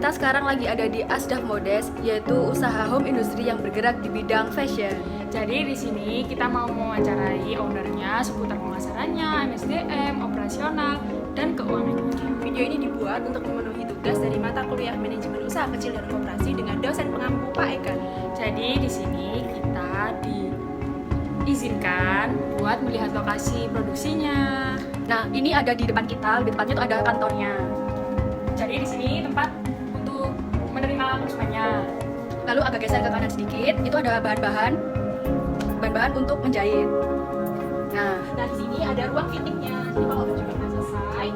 kita sekarang lagi ada di Ashdaf Modes, yaitu usaha home industry yang bergerak di bidang fashion. Jadi di sini kita mau mewawancarai ownernya seputar pemasarannya, MSDM, operasional, dan keuangannya. Video ini dibuat untuk memenuhi tugas dari mata kuliah manajemen usaha kecil dan koperasi dengan dosen pengampu Pak Eka. Jadi di sini kita diizinkan buat melihat lokasi produksinya. Nah, ini ada di depan kita, di depannya tuh ada kantornya. Jadi di sini tempat untuk menerima konsumennya. Lalu agak geser ke kanan sedikit, itu ada bahan-bahan untuk menjahit. Nah, di sini ada ruang fittingnya. Jadi kalau baju kita selesai,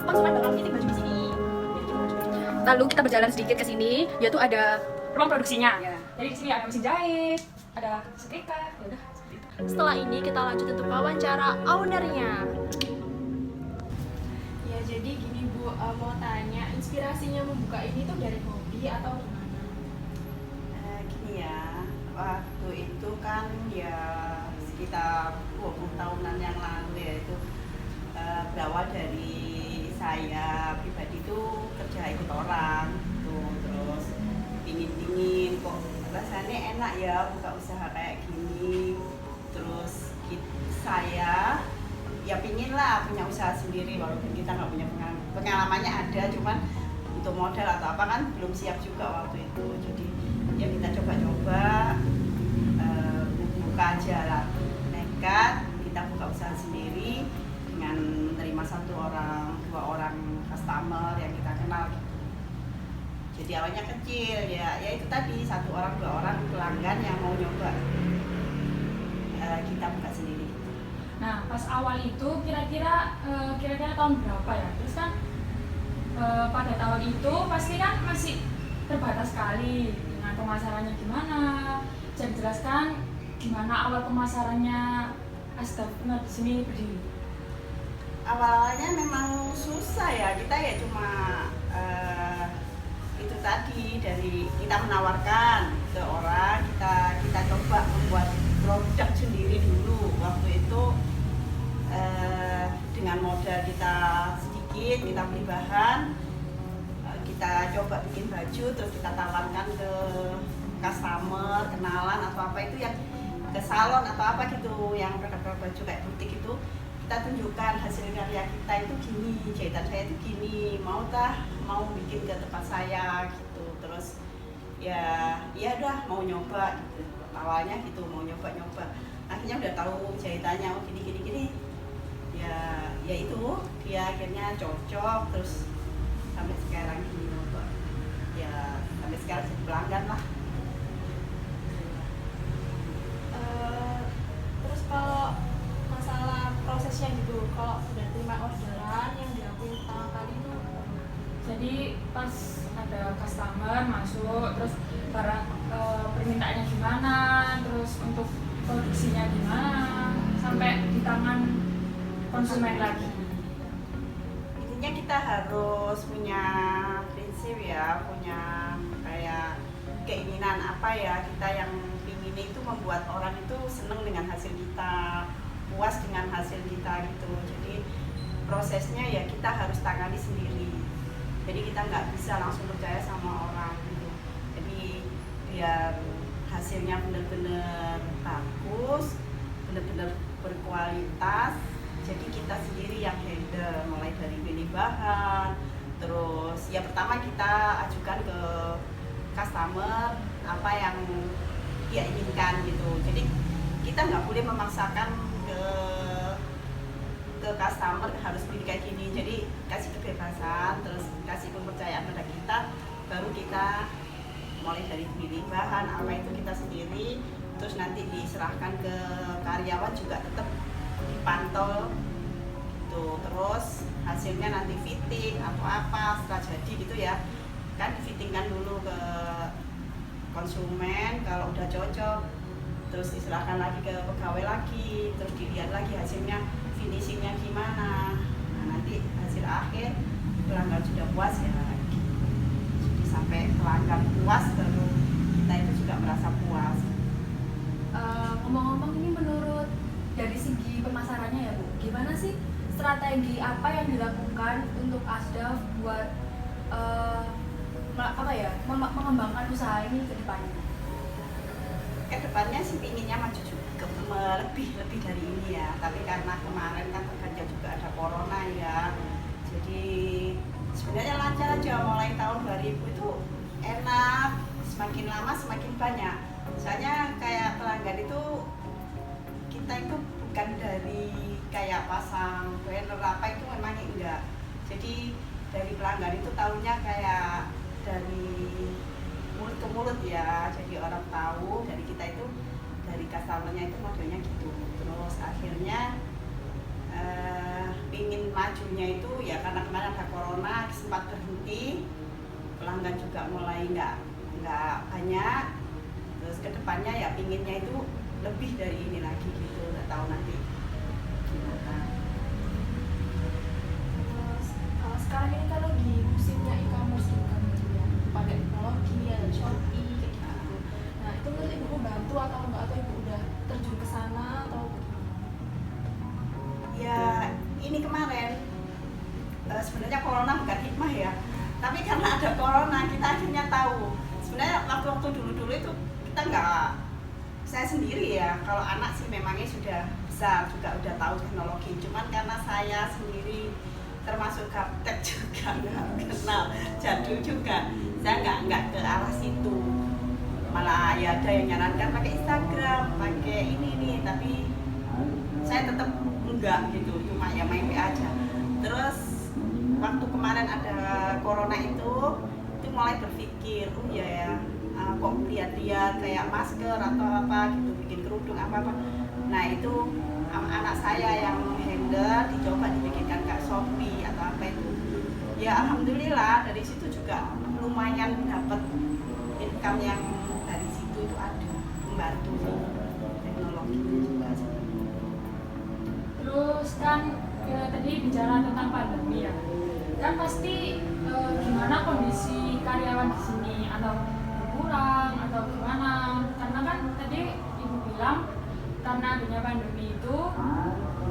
konsumen bakal fitting baju di sini. Lalu kita berjalan sedikit ke sini, yaitu ada Ruang produksinya. Ya. Jadi di sini ada mesin jahit, ada setrika, ya udah. Setelah ini kita lanjut untuk wawancara ownernya. Ya, jadi gini Bu, mau tanya inspirasinya membuka ini tuh dari hobi atau gimana? Gini ya, waktu itu kan ya sekitar 20 tahunan yang lalu ya itu berawal dari saya pribadi itu kerja ikut orang tuh, terus pingin kok rasanya enak ya buka usaha kayak gini, terus saya ya pingin lah punya usaha sendiri walaupun kita nggak punya pengalamannya ada, cuman untuk modal atau apa kan belum siap juga waktu itu. Jadi ya kita coba-coba buka aja lah, nekat kita buka usaha sendiri dengan menerima 1 orang 2 orang customer yang kita kenal gitu. Jadi awalnya kecil ya itu tadi 1 orang 2 orang pelanggan yang mau nyoba kita buka sendiri. Nah, pas awal itu kira-kira tahun berapa ya? Terus kan pada tahun itu pasti kan masih terbatas sekali dengan pemasarannya gimana. Bisa dijelaskan gimana awal pemasarannya Ashdaf di sini berdiri? Awalnya memang susah ya, kita ya cuma itu tadi dari kita menawarkan ke orang, kita coba membuat produk sendiri dulu waktu itu dengan modal kita sedikit, kita beli bahan, kita coba bikin baju, terus kita tawarkan ke customer, kenalan atau apa itu yang ke salon atau apa gitu yang produk-produk baju kayak butik itu, kita tunjukkan hasil karya kita itu gini, jahitan saya itu gini, mau bikin ke tempat saya gitu. Terus ya udah mau nyoba gitu, awalnya gitu mau nyoba, akhirnya udah tahu jahitannya oh gini ya itu dia akhirnya cocok, terus sampai sekarang gini nyoba ya sampai sekarang jadi pelanggan lah. Terus kalau masalah prosesnya gitu, kalau udah terima orderan yang dilakuin pertama kali itu Jadi pas ada customer masuk, terus barang permintaannya gimana, terus untuk produksinya gimana, sampai di tangan konsumen lagi. Intinya kita harus punya prinsip ya, punya kayak keinginan apa ya, kita yang ingin itu membuat orang itu seneng dengan hasil kita, puas dengan hasil kita gitu. Jadi prosesnya ya kita harus tangani sendiri, jadi kita nggak bisa langsung percaya sama orang gitu. Jadi biar hasilnya benar-benar bagus, benar-benar berkualitas, jadi kita sendiri yang handle, mulai dari pilih bahan, terus ya pertama kita ajukan ke customer apa yang dia inginkan gitu. Jadi kita nggak boleh memaksakan ke customer harus pilih kayak gini, jadi kasih kebebasan, terus kasih kepercayaan pada kita, baru kita mulai dari pilih bahan apa itu kita sendiri, terus nanti diserahkan ke karyawan juga tetap dipantau gitu. Terus hasilnya nanti fitting atau apa setelah jadi gitu ya, kan difittingkan dulu ke konsumen, kalau udah cocok terus diserahkan lagi ke pegawai lagi, terus dilihat lagi hasilnya finishingnya gimana. Nah nanti hasil akhir pelanggan sudah puas ya, jadi sampai pelanggan puas baru kita itu juga merasa puas. Ngomong-ngomong, ini menurut dari segi pemasarannya ya Bu, gimana sih strategi apa yang dilakukan untuk Ashdaf buat apa ya mengembangkan usaha ini ke depannya? Kedepannya sih pinginnya maju juga lebih dari ini ya, tapi karena kemarin kan terganjal juga ada corona ya, jadi sebenarnya lancar aja. Mulai tahun 2000 itu enak, semakin lama semakin banyak. Soalnya kayak pelanggan itu kita itu bukan dari kayak pasang banner apa itu memang enggak, jadi dari pelanggan itu tahunya kayak dari mulut ke mulut ya, jadi orang tahu dari kita itu, dari customernya itu modelnya gitu. Terus akhirnya ingin majunya itu ya karena kemarin ada corona sempat berhenti, pelanggan juga mulai nggak banyak. Terus kedepannya ya pinginnya itu lebih dari ini lagi gitu, nggak tahu nanti gimana. Terus sekarang ini kan lagi musimnya e-commerce gitu kan, ya, pakai teknologi, ada Shopee kayak gitu. Nah itu menurut ibu bantu atau enggak, atau ibu udah terjun ke sana atau Ya ini kemarin sebenarnya corona bukan hikmah ya, tapi karena ada corona kita akhirnya tahu. Sebenarnya waktu dulu itu kita nggak, saya sendiri ya, kalau anak sih memangnya sudah besar juga udah tahu teknologi, cuman karena saya sendiri termasuk gaptek juga, nggak kenal jadul juga, saya nggak ke arah situ. Malah ya ada yang nyarankan pakai Instagram, pakai ini, tapi saya tetap enggak gitu, cuma ya main WA aja. Terus waktu kemarin ada corona itu mulai berpikir, oh iya ya, kok lihat-lihat kayak masker atau apa gitu, bikin kerudung apa-apa. Nah itu anak saya yang handle, dicoba dibikinkan kayak Shopee atau apa itu. Ya alhamdulillah dari situ juga lumayan dapat income yang dari situ itu ada, membantu teknologi juga. Terus kan ya, tadi bicara tentang pandemi ya, kan pasti gimana kondisi karyawan di sini, atau kurang atau gimana? Karena kan tadi ibu bilang karena adanya pandemi itu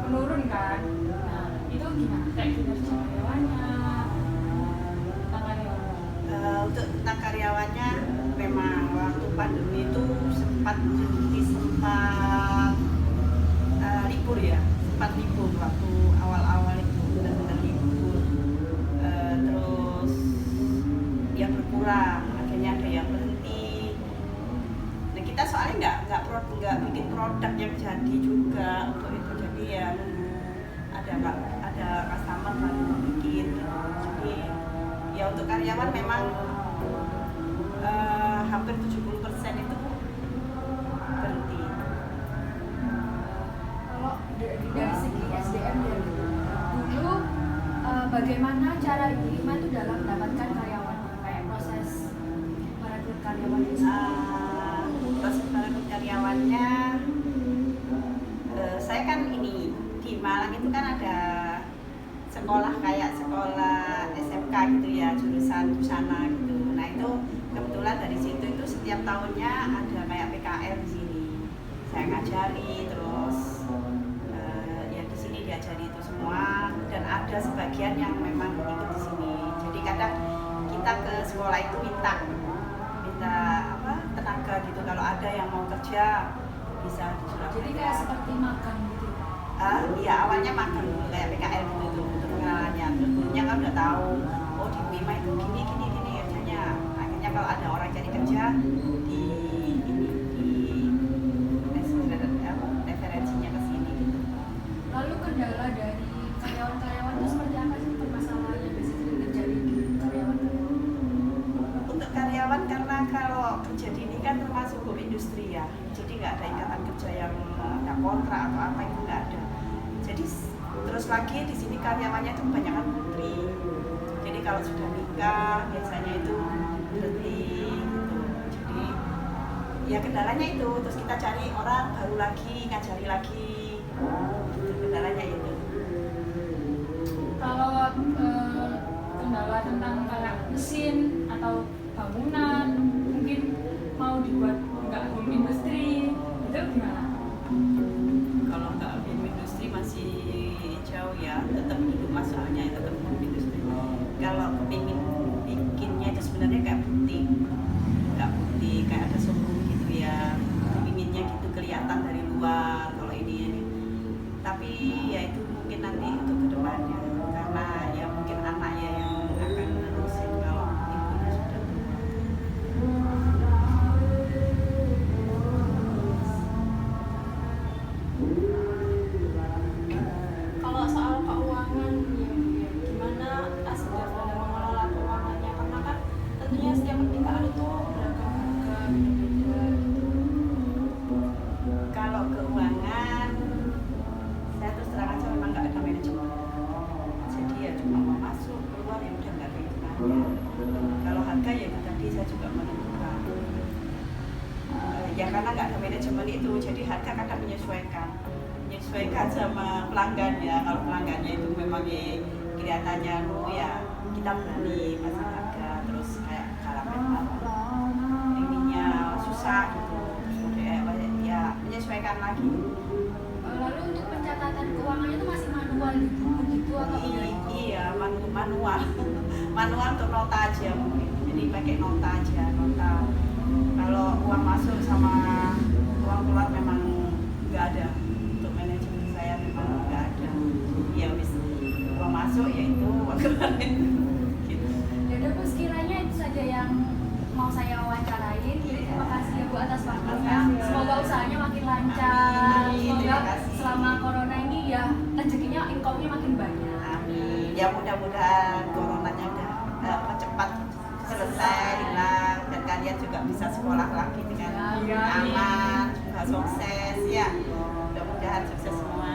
menurun kan. Nah itu gimana? Kayak kinerja karyawannya, tentang karyawan. Untuk tentang karyawannya memang waktu pandemi itu sempat libur ya, sempat libur waktu awal-awal itu benar-benar libur. Terus ya berkurang, akhirnya ada yang berhenti. Nah kita soalnya nggak bikin produk yang jadi juga untuk itu, jadi ya nunggu ada customer baru bikin. Jadi ya untuk karyawan memang hampir 70% itu berhenti. Kalau dari segi SDM ya gitu, dulu bagaimana cara Ibu Ima itu dalam mendapatkan karyawan, kayak proses merekrut karyawan itu? Proses merekrut karyawannya, saya kan ini di Malang itu kan ada sekolah kayak sekolah SMK gitu ya, jurusan busana gitu. Nah itu kebetulan dari situ itu setiap tahunnya ada kayak PKL di sini. Saya ngajari, terus ya di sini diajari itu semua, dan ada sebagian yang memang ikut di sini. Jadi kadang kita ke sekolah itu minta apa tenaga gitu, kalau ada yang mau kerja bisa di Surabaya. Jadi kayak seperti magang gitu. Iya awalnya magang dulu kayak PKL gitu untuk pengenalannya. Terus gurunya kan udah tahu, oh di Wima itu gini kerjanya. Akhirnya kalau ada orang cari kerja di referensinya ke sini gitu. Lalu kendala dari karyawan-karyawan itu seperti apa sih, permasalahan yang biasanya sering terjadi di karyawan? Untuk karyawan, karena kalau kerja di ini kan termasuk home industri ya, jadi nggak ada ikatan kerja yang ada kontrak atau apa, itu nggak ada. Jadi terus lagi di sini karyawannya itu kebanyakan putri, jadi kalau sudah nikah biasanya itu berhenti gitu. Jadi ya kendalanya itu, terus kita cari orang baru lagi, ngajari lagi, kendalanya itu. Kalau kendala tentang kayak mesin atau bangunan mungkin mau dibuat nggak home industry itu gimana? Kalau nggak home industri masih jauh ya, tetap hidup masalahnya tetap home industri. Kalau kepingin bikinnya itu sebenarnya kayak butik ya karena nggak ada manajemen itu, jadi harga kadang menyesuaikan sama pelanggan ya. Kalau pelanggannya itu memang kelihatannya ya kita berani pasang harga, terus kayak kalau ininya susah gitu, ya menyesuaikan lagi. Lalu untuk pencatatan keuangannya itu masih manual gitu atau udah Iya, manual untuk nota aja mungkin. Jadi pakai nota aja, nota. Kalau uang masuk sama uang keluar memang nggak ada. Untuk manajemen saya memang nggak ada. Ya wis, uang masuk yaitu uang keluar. Gitu. Ya udah Bu, sekiranya itu saja yang mau saya wawancarain. Jadi terima kasih ya Bu atas waktunya. Semoga usahanya makin lancar. Amin, Semoga terima kasih. selama corona ini ya rezekinya, income-nya makin banyak. Amin. Ya mudah-mudahan coronanya udah cepat selesai, hilang, dan kalian juga bisa sekolah lagi dengan Ya, amin. aman, juga sukses ya. Mudah-mudahan sukses semua.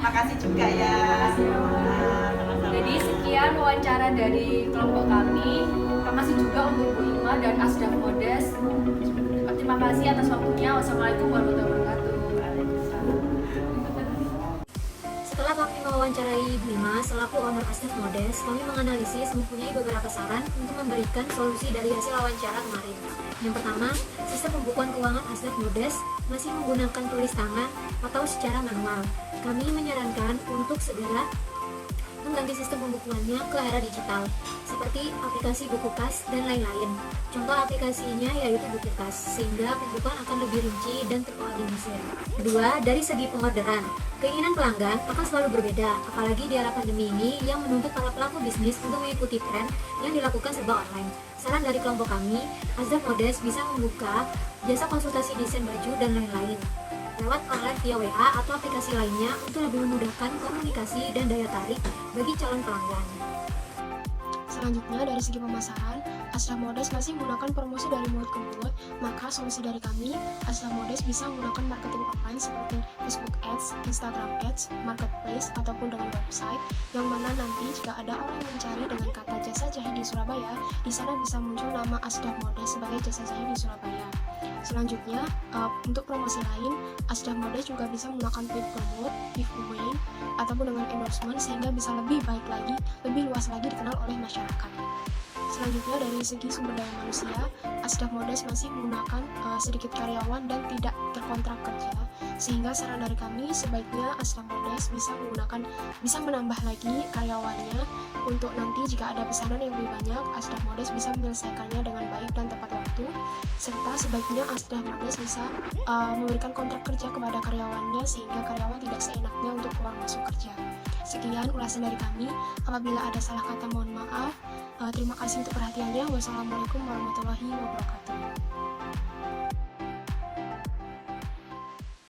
Makasih juga ya. Makasih ya, Bu. Sama-sama. Jadi sekian wawancara dari kelompok kami. Terima kasih juga untuk Bu Ima dan Asdaq Modes. Terima kasih atas waktunya. Wassalamualaikum warahmatullahi wabarakatuh. Setelah kami mewawancarai Ibu Ima selaku owner Asdaq Modes, kami menganalisis mempunyai beberapa saran untuk memberikan solusi dari hasil wawancara kemarin. Yang pertama, sistem pembukuan keuangan Asdaq Modes masih menggunakan tulis tangan atau secara manual. Kami menyarankan untuk segera mengganti sistem pembukuannya ke era digital, seperti aplikasi buku kas dan lain-lain. Contoh aplikasinya yaitu buku kas, sehingga pembukuan akan lebih rinci dan terkoordinasi. Kedua, dari segi pengorderan, keinginan pelanggan akan selalu berbeda, apalagi di era pandemi ini yang menuntut para pelaku bisnis untuk mengikuti tren yang dilakukan serba online. Saran dari kelompok kami, Asdaq Modes bisa membuka jasa konsultasi desain baju dan lain-lain lewat online via WA atau aplikasi lainnya untuk lebih memudahkan komunikasi dan daya tarik bagi calon pelanggan. Selanjutnya, dari segi pemasaran, Asdaq Modes masih menggunakan promosi dari mulut ke mulut, maka solusi dari kami, Asdaq Modes bisa menggunakan marketing online seperti Facebook Ads, Instagram Ads, Marketplace, ataupun dengan website, yang mana nanti jika ada orang yang mencari dengan kata jasa jahit di Surabaya, di sana bisa muncul nama Asdaq Modes sebagai jasa jahit di Surabaya. Selanjutnya, untuk promosi lain, Asdaq Modes juga bisa menggunakan paid promote, giveaway, ataupun dengan endorsement sehingga bisa lebih baik lagi, lebih luas lagi dikenal oleh masyarakat. Selanjutnya, dari segi sumber daya manusia, Asdaq Modes masih menggunakan sedikit karyawan dan tidak terkontrak kerja, sehingga saran dari kami sebaiknya Asdaq Modes bisa menambah lagi karyawannya untuk nanti jika ada pesanan yang lebih banyak, Asdaq Modes bisa menyelesaikannya dengan baik dan tepat waktu, serta sebaiknya Asdaq Modes bisa memberikan kontrak kerja kepada karyawannya sehingga karyawan tidak seenaknya untuk keluar masuk kerja. Sekian ulasan dari kami. Apabila ada salah kata mohon maaf. Terima kasih untuk perhatiannya. Wassalamualaikum warahmatullahi wabarakatuh.